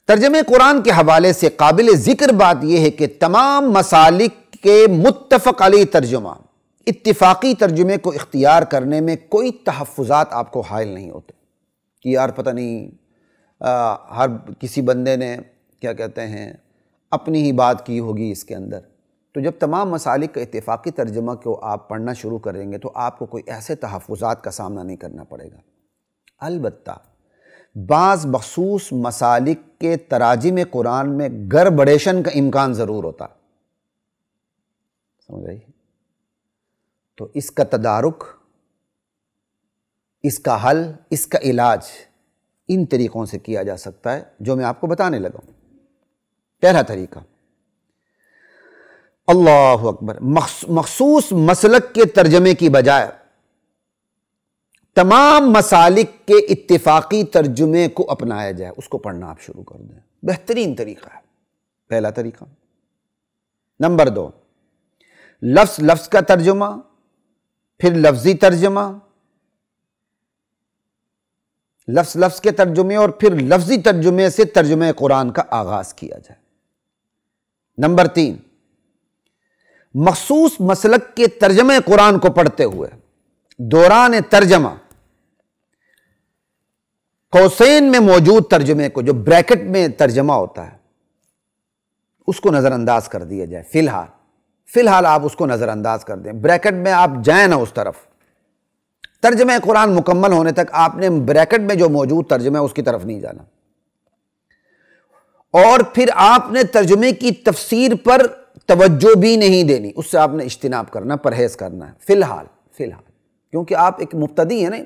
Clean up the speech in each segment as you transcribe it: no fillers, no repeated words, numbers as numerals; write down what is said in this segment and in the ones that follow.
ترجمہ قرآن کے حوالے سے قابل ذکر بات یہ ہے کہ تمام مسالک کے متفق علیہ ترجمہ، اتفاقی ترجمے کو اختیار کرنے میں کوئی تحفظات آپ کو حائل نہیں ہوتے کہ یار پتہ نہیں ہر کسی بندے نے کیا کہتے ہیں اپنی ہی بات کی ہوگی اس کے اندر۔ تو جب تمام مسالک کا اتفاقی ترجمہ کو آپ پڑھنا شروع کریں گے تو آپ کو کوئی ایسے تحفظات کا سامنا نہیں کرنا پڑے گا۔ البتہ بعض مخصوص مسالک کے تراجم قرآن میں گڑبڑیشن کا امکان ضرور ہوتا ہے، سمجھ آئی؟ تو اس کا تدارک، اس کا حل، اس کا علاج ان طریقوں سے کیا جا سکتا ہے جو میں آپ کو بتانے لگا ہوں۔ پہلا طریقہ، اللہ اکبر، مخصوص مسلک کے ترجمے کی بجائے تمام مسالک کے اتفاقی ترجمے کو اپنایا جائے، اس کو پڑھنا آپ شروع کر دیں، بہترین طریقہ ہے۔ پہلا طریقہ۔ نمبر 2، لفظ لفظ کا ترجمہ، پھر لفظی ترجمہ، لفظ لفظ کے ترجمے اور پھر لفظی ترجمے سے ترجمہ قرآن کا آغاز کیا جائے۔ نمبر 3، مخصوص مسلک کے ترجمہ قرآن کو پڑھتے ہوئے دوران ترجمہ قوسین میں موجود ترجمے کو، جو بریکٹ میں ترجمہ ہوتا ہے، اس کو نظر انداز کر دیا جائے۔ فی الحال آپ اس کو نظر انداز کر دیں، بریکٹ میں آپ جائیں نہ اس طرف۔ ترجمہ قرآن مکمل ہونے تک آپ نے بریکٹ میں جو موجود ترجمہ ہے اس کی طرف نہیں جانا، اور پھر آپ نے ترجمے کی تفسیر پر توجہ بھی نہیں دینی، اس سے آپ نے اجتناب کرنا، پرہیز کرنا ہے فی الحال، کیونکہ آپ ایک مبتدی ہیں نا،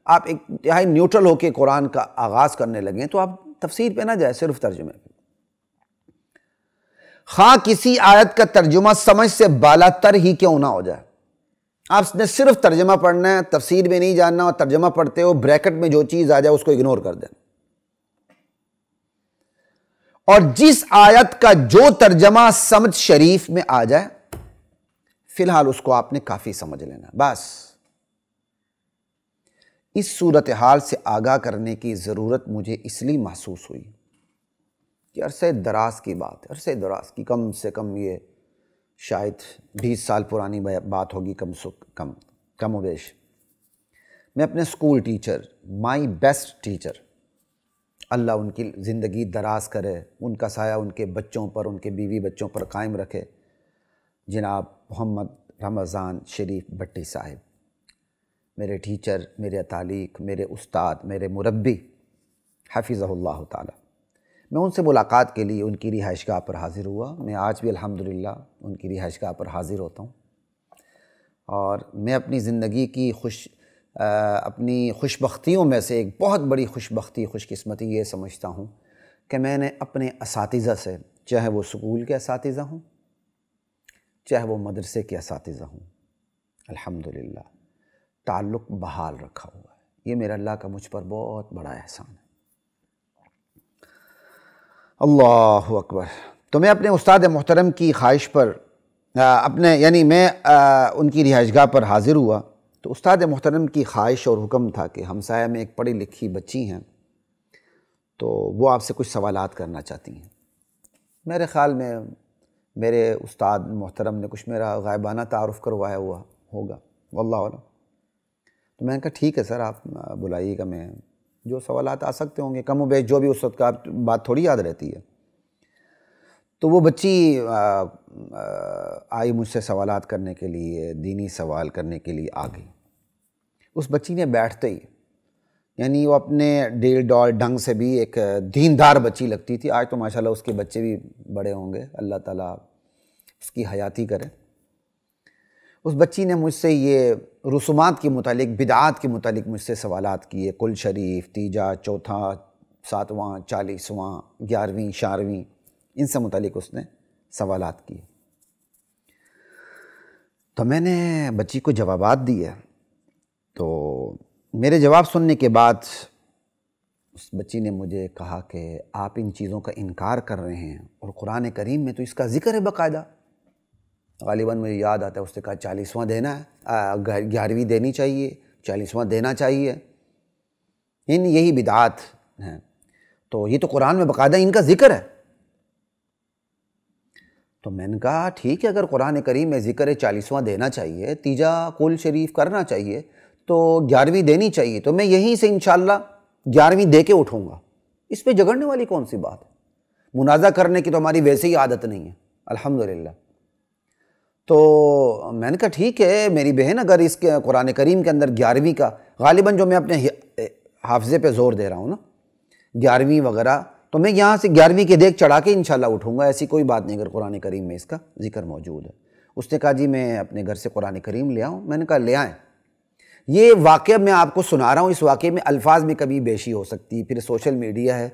آپ ایک انتہائی نیوٹرل ہو کے قرآن کا آغاز کرنے لگے ہیں، تو آپ تفسیر پہ نہ جائیں، صرف ترجمے پہ۔ خواہ کسی آیت کا ترجمہ سمجھ سے بالا تر ہی کیوں نہ ہو جائے، آپ نے صرف ترجمہ پڑھنا ہے، تفسیر میں نہیں جاننا، اور ترجمہ پڑھتے ہو بریکٹ میں جو چیز آ جائے اس کو اگنور کر دیں۔ اور جس آیت کا جو ترجمہ سمجھ شریف میں آ جائے، فی الحال اس کو آپ نے کافی سمجھ لینا، بس۔ اس صورتحال سے آگاہ کرنے کی ضرورت مجھے اس لیے محسوس ہوئی کہ عرصہ دراز کی بات ہے، عرصہ دراز کی، کم سے کم یہ شاید 20 سال پرانی بات ہوگی، کم و بیش۔ میں اپنے school teacher, my best teacher, اللہ ان کی زندگی دراز کرے، ان کا سایہ ان کے بچوں پر، ان کے بیوی بچوں پر قائم رکھے، جناب محمد رمضان شریف بھٹی صاحب، میرے ٹیچر، میرے تعلیق، میرے استاد، میرے مربی، حفظہ اللہ تعالی۔ میں ان سے ملاقات کے لیے ان کی رہائش گاہ پر حاضر ہوا۔ میں آج بھی الحمدللہ ان کی رہائش گاہ پر حاضر ہوتا ہوں، اور میں اپنی زندگی کی اپنی خوش بختیوں میں سے ایک بہت بڑی خوش بختی، خوش قسمتی یہ سمجھتا ہوں کہ میں نے اپنے اساتذہ سے، چاہے وہ سکول کے اساتذہ ہوں، چاہے وہ مدرسے کے اساتذہ ہوں، الحمدللہ تعلق بحال رکھا ہوا ہے۔ یہ میرا اللہ کا مجھ پر بہت بڑا احسان ہے۔ اللہ اکبر۔ تو میں اپنے استاد محترم کی خواہش پر میں ان کی رہائش گاہ پر حاضر ہوا، تو استاد محترم کی خواہش اور حکم تھا کہ ہمسایہ میں ایک پڑھی لکھی بچی ہیں، تو وہ آپ سے کچھ سوالات کرنا چاہتی ہیں۔ میرے خیال میں میرے استاد محترم نے کچھ میرا غائبانہ تعارف کروایا ہوا ہوگا، واللہ اعلم۔ تو میں نے کہا ٹھیک ہے سر، آپ بلائیے گا، میں جو سوالات آ سکتے ہوں گے، کم و بیش جو بھی اس وقت کا بات تھوڑی یاد رہتی ہے۔ تو وہ بچی آئی مجھ سے سوالات کرنے کے لیے، دینی سوال کرنے کے لیے آ گئی۔ اس بچی نے بیٹھتے ہی، یعنی وہ اپنے ڈیل ڈال ڈھنگ سے بھی ایک دیندار بچی لگتی تھی۔ آج تو ماشاءاللہ اس کے بچے بھی بڑے ہوں گے، اللہ تعالیٰ اس کی حیاتی کرے۔ اس بچی نے مجھ سے یہ رسومات کے متعلق، بدعات کے متعلق مجھ سے سوالات کیے، کل شریف، تیجا، چوتھا، ساتواں، 40واں، 11ویں، 11ویں، ان سے متعلق اس نے سوالات کیے۔ تو میں نے بچی کو جوابات دیے، تو میرے جواب سننے کے بعد اس بچی نے مجھے کہا کہ آپ ان چیزوں کا انکار کر رہے ہیں، اور قرآن کریم میں تو اس کا ذکر ہے باقاعدہ۔ غالباً مجھے یاد آتا ہے اس نے کہا 40واں دینا ہے، 11ویں دینی چاہیے، 40واں دینا چاہیے، یہی بدعات ہیں۔ تو یہ تو قرآن میں باقاعدہ ان کا ذکر ہے۔ تو میں نے کہا ٹھیک ہے، اگر قرآن کریم میں ذکر 40واں دینا چاہیے، تیجا کل شریف کرنا چاہیے، تو 11ویں دینی چاہیے، تو میں یہیں سے انشاءاللہ 11ویں دے کے اٹھوں گا۔ اس پہ جھگڑنے والی کون سی بات ہے؟ منازع کرنے کی تو ہماری ویسے ہی عادت نہیں ہے الحمدللہ۔ تو میں نے کہا ٹھیک ہے میری بہن، اگر اس کے قرآن کریم کے اندر 11ویں کا غالباً جو میں اپنے حافظے پہ زور دے رہا ہوں نا 11ویں وغیرہ، تو میں یہاں سے 11ویں کے دیکھ چڑھا کے انشاءاللہ اٹھوں گا، ایسی کوئی بات نہیں اگر قرآن کریم میں اس کا ذکر موجود ہے۔ اس نے کہا جی میں اپنے گھر سے قرآن کریم لے آؤں؟ میں نے کہا لے آئیں۔ یہ واقعہ میں آپ کو سنا رہا ہوں، اس واقعے میں الفاظ میں کبھی بیشی ہو سکتی، پھر سوشل میڈیا ہے،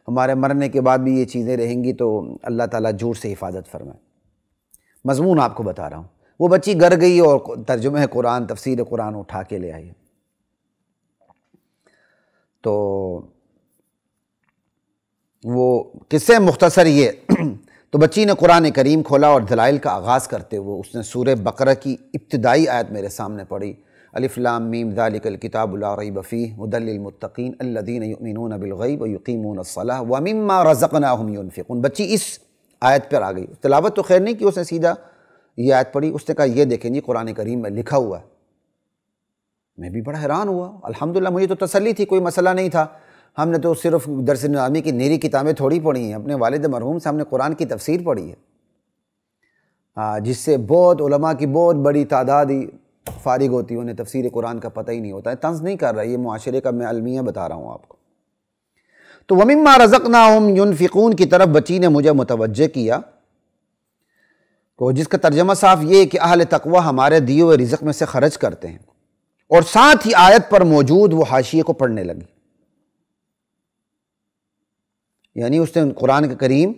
ہمارے مرنے کے بعد بھی یہ چیزیں رہیں گی، تو اللہ تعالیٰ جھوٹ سے حفاظت فرمائے۔ مضمون آپ کو بتا رہا ہوں۔ وہ بچی گھر گئی اور ترجمہ قرآن، تفسیر قرآن اٹھا کے لے آئی۔ تو وہ قصے مختصر یہ تو بچی نے قرآن کریم کھولا اور دلائل کا آغاز کرتے ہوئے اس نے سورہ بقرہ کی ابتدائی آیت میرے سامنے پڑھی، الف لام میم ذالک الکتاب لا ریب فیہ ھدی للمتقین الذین یؤمنون بالغیب ویقیمون الصلاۃ ومما رزقناہم ینفقون۔ بچی اس آیت پر آ گئی، تلاوت تو خیر نہیں کی، اس نے سیدھا یہ آیت پڑھی۔ اس نے کہا یہ دیکھیں جی قرآن کریم میں لکھا ہوا ہے۔ میں بھی بڑا حیران ہوا، الحمدللہ مجھے تو تسلی تھی، کوئی مسئلہ نہیں تھا۔ ہم نے تو صرف درس نظامی کی نیری کتابیں تھوڑی پڑھی ہیں، اپنے والد مرحوم سے ہم نے قرآن کی تفسیر پڑھی ہے، جس سے بہت علماء کی بہت بڑی تعداد ہی فارغ ہوتی ہے، انہیں تفسیر قرآن کا پتہ ہی نہیں ہوتا ہے۔ طنز نہیں کر رہا، یہ معاشرے کا میں المیہ بتا رہا ہوں آپ کو۔ تو وَمِمَّا رَزَقْنَاهُمْ يُنْفِقُونَ کی طرف بچی نے مجھے متوجہ کیا، جس کا ترجمہ صاف یہ ہے کہ اہل تقوی ہمارے دیے ہوئے رزق میں سے خرچ کرتے ہیں، اور ساتھ ہی آیت پر موجود وہ حاشیے کو پڑھنے لگی، یعنی اس نے قرآن کریم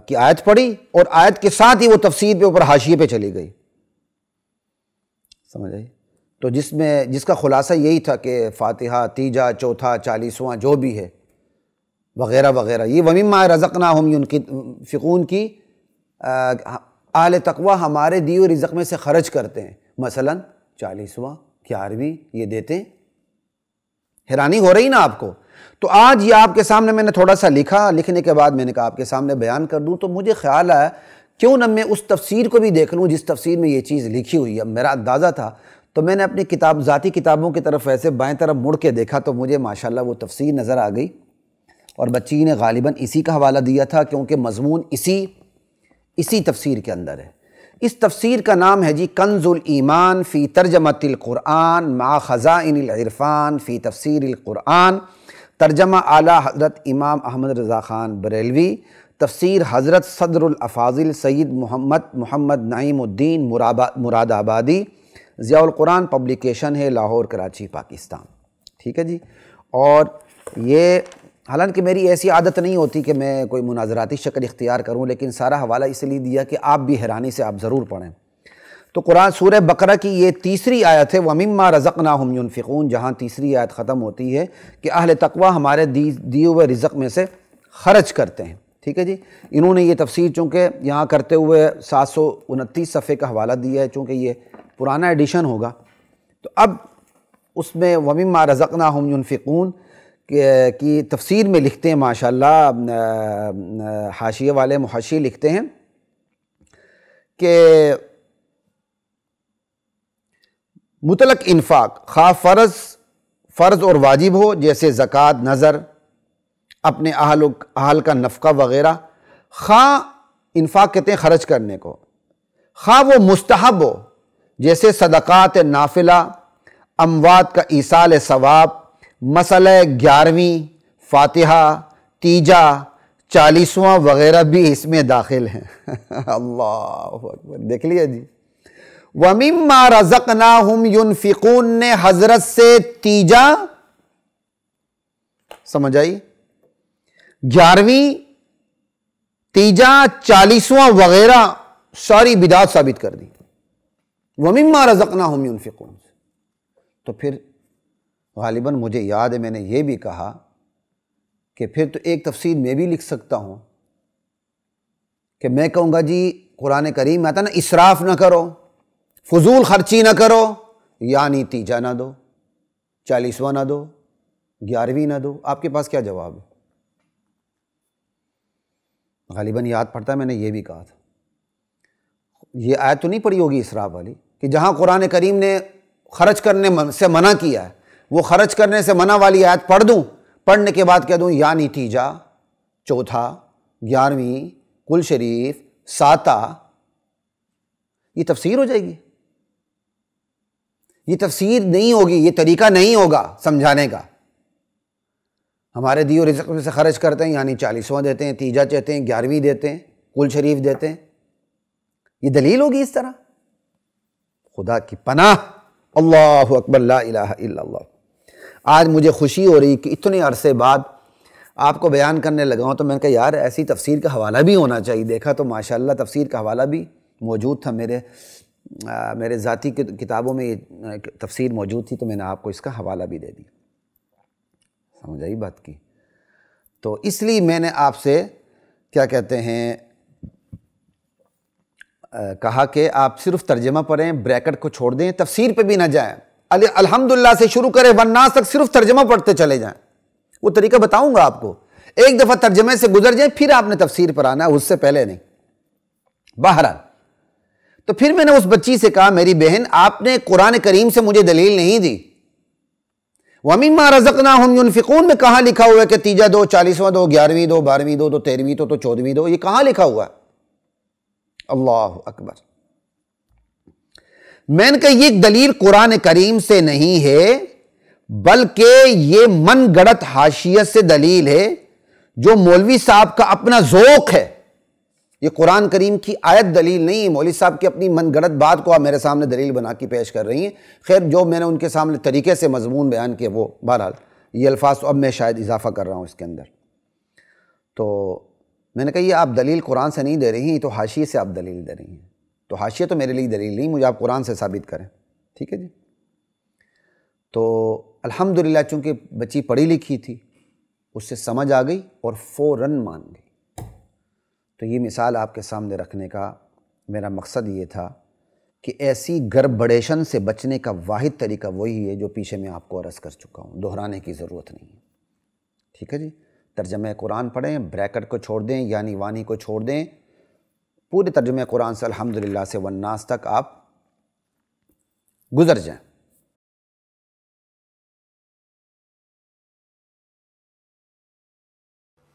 کی آیت پڑھی اور آیت کے ساتھ ہی وہ تفسیر پہ اوپر حاشیے پہ چلی گئی، سمجھ آئی؟ تو جس کا خلاصہ یہی تھا کہ فاتحہ، تیجا، چوتھا، 40واں جو بھی ہے وغیرہ وغیرہ، یہ وَمِمَّا رَزَقْنَاهُمْ يُنْفِقُونَ کی اہل تقوی ہمارے دیے ہوئے رزق میں سے خرچ کرتے ہیں، مثلا 40واں 11ویں یہ دیتے ہیں۔ حیرانی ہو رہی نا آپ کو؟ تو آج یہ آپ کے سامنے میں نے تھوڑا سا لکھا، لکھنے کے بعد میں نے کہا آپ کے سامنے بیان کر دوں، تو مجھے خیال آیا کیوں نہ میں اس تفسیر کو بھی دیکھ لوں جس تفسیر میں یہ چیز لکھی ہوئی ہے۔ اب میرا اندازہ تھا تو میں نے اپنی ذاتی کتابوں کی طرف ایسے بائیں طرف مڑ کے دیکھا تو مجھے ماشاءاللہ وہ تفسیر نظر آ گئی، اور بچی نے غالباً اسی کا حوالہ دیا تھا کیونکہ مضمون اسی تفسیر کے اندر ہے۔ اس تفسیر کا نام ہے جی کنز الایمان فی ترجمۃ القرآن مع خزائن العرفان فی تفسیر القرآن، ترجمہ اعلیٰ حضرت امام احمد رضا خان بریلوی، تفسیر حضرت صدر الافاضل سید محمد نعیم الدین مراد آبادی، ضیاء القرآن پبلیکیشن ہے، لاہور کراچی پاکستان، ٹھیک ہے جی۔ اور یہ حالانکہ میری ایسی عادت نہیں ہوتی کہ میں کوئی مناظراتی شکل اختیار کروں، لیکن سارا حوالہ اس لیے دیا کہ آپ بھی حیرانی سے آپ ضرور پڑھیں۔ تو قرآن سورہ بقرہ کی یہ تیسری آیت ہے وَمِمَّا رَزَقْنَاهُمْ يُنْفِقُونَ، جہاں تیسری آیت ختم ہوتی ہے کہ اہل تقوی ہمارے دیے ہوئے رزق میں سے خرچ کرتے ہیں، ٹھیک ہے جی۔ انہوں نے یہ تفسیر چونکہ یہاں کرتے ہوئے 729 صفحے کا حوالہ دیا ہے، چونکہ یہ پرانا ایڈیشن ہوگا، تو اب اس میں وَمِمَّا رَزَقْنَاهُمْ يُنْفِقُونَ کی تفسیر میں لکھتے ہیں ماشاءاللہ، حاشیے والے محشی لکھتے ہیں کہ مطلق انفاق خواہ فرض اور واجب ہو جیسے زکوٰۃ، نذر، اپنے اہل کا نفقہ وغیرہ، خواہ انفاق کہتے ہیں خرچ کرنے کو، خواہ وہ مستحب ہو جیسے صدقات نافلہ، اموات کا ایصال ثواب، مسئلہ 11ویں، فاتحہ، تیجا، 40واں وغیرہ بھی اس میں داخل ہیں۔ اللہ اکبر، دیکھ لیا جی۔ وَمِمَّا رَزَقْنَاهُمْ يُنْفِقُونَ نے حضرت سے تیجا سمجھ آئی، 11ویں، تیجا، 40واں وغیرہ ساری بدعت ثابت کر دی۔ وَمِمَّا رَزَقْنَاهُمْ يُنْفِقُونَ، تو پھر غالباً مجھے یاد ہے میں نے یہ بھی کہا کہ پھر تو ایک تفسیر میں بھی لکھ سکتا ہوں کہ میں کہوں گا جی قرآن کریم میں آتا نا اسراف نہ کرو، فضول خرچی نہ کرو، یعنی تیجا نہ دو، 40واں نہ دو، 11ویں نہ دو، آپ کے پاس کیا جواب ہے؟ غالباً یاد پڑتا ہے میں نے یہ بھی کہا تھا، یہ آیت تو نہیں پڑھی ہوگی اسراف والی، کہ جہاں قرآن کریم نے خرچ کرنے سے منع کیا ہے، وہ خرچ کرنے سے منع والی آیت پڑھ دوں، پڑھنے کے بعد کہہ دوں یا نتیجہ چوتھا 11ویں کل شریف ساتہ، یہ تفسیر ہو جائے گی؟ یہ تفسیر نہیں ہوگی، یہ طریقہ نہیں ہوگا سمجھانے کا۔ ہمارے دیو رزق میں سے خرچ کرتے ہیں، یعنی 40واں دیتے ہیں، تیجا چاہتے ہیں، 11ویں دیتے ہیں، کل شریف دیتے ہیں، یہ دلیل ہوگی اس طرح؟ خدا کی پناہ، اللہ اکبر، لا الہ الا اللہ۔ آج مجھے خوشی ہو رہی کہ اتنے عرصے بعد آپ کو بیان کرنے لگا ہوں، تو میں نے کہا یار ایسی تفسیر کا حوالہ بھی ہونا چاہیے۔ دیکھا تو ماشاءاللہ تفسیر کا حوالہ بھی موجود تھا، میرے ذاتی کتابوں میں یہ تفسیر موجود تھی، تو میں نے آپ کو اس کا حوالہ بھی دے دی۔ سمجھ آئی بات کی؟ تو اس لیے میں نے آپ سے کیا کہتے ہیں کہا کہ آپ صرف ترجمہ پڑھیں، بریکٹ کو چھوڑ دیں، تفسیر پہ بھی نہ جائیں، الحمدللہ سے شروع کریں والناس تک صرف ترجمہ پڑھتے چلے جائیں۔ وہ طریقہ بتاؤں گا آپ کو، ایک دفعہ ترجمے سے گزر جائیں پھر آپ نے تفسیر پر آنا ہے، اس سے پہلے نہیں۔ بہرحال تو پھر میں نے اس بچی سے کہا میری بہن آپ نے قرآن کریم سے مجھے دلیل نہیں دی، وَمِمَّا رَزَقْنَاهُمْ يُنْفِقُونَ میں کہاں لکھا ہوا ہے کہ تیجا دو، 40واں دو، 11ویں دو، 12ویں دو، تو 13ویں دو، تو 14ویں دو، یہ کہاں لکھا ہوا ہے؟ اللہ اکبر۔ میں نے کہا یہ دلیل قرآن کریم سے نہیں ہے، بلکہ یہ من گڑت حاشیت سے دلیل ہے جو مولوی صاحب کا اپنا ذوق ہے۔ یہ قرآن کریم کی آیت دلیل نہیں ہے، مولوی صاحب کی اپنی من گڑت بات کو آپ میرے سامنے دلیل بنا کے پیش کر رہی ہیں۔ خیر جو میں نے ان کے سامنے طریقے سے مضمون بیان کیا وہ بہرحال یہ الفاظ تو اب میں شاید اضافہ کر رہا ہوں اس کے اندر۔ تو میں نے کہا یہ آپ دلیل قرآن سے نہیں دے رہی ہیں، یہ تو حاشیے سے آپ دلیل دے رہی ہیں، تو حاشیہ تو میرے لیے دلیل نہیں، مجھے آپ قرآن سے ثابت کریں، ٹھیک ہے جی؟ تو الحمدللہ چونکہ بچی پڑھی لکھی تھی، اس سے سمجھ آ گئی اور فوراً مان گئی۔ تو یہ مثال آپ کے سامنے رکھنے کا میرا مقصد یہ تھا کہ ایسی گڑبڑیشن سے بچنے کا واحد طریقہ وہی ہے جو پیچھے میں آپ کو عرض کر چکا ہوں، دہرانے کی ضرورت نہیں ہے، ٹھیک ہے جی؟ ترجمہ قرآن پڑھیں، بریکٹ کو چھوڑ دیں، یعنی وانی کو چھوڑ دیں، پورے ترجمہ قرآن سے الحمدللہ سے والناس تک آپ گزر جائیں۔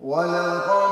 وَلَقَدْ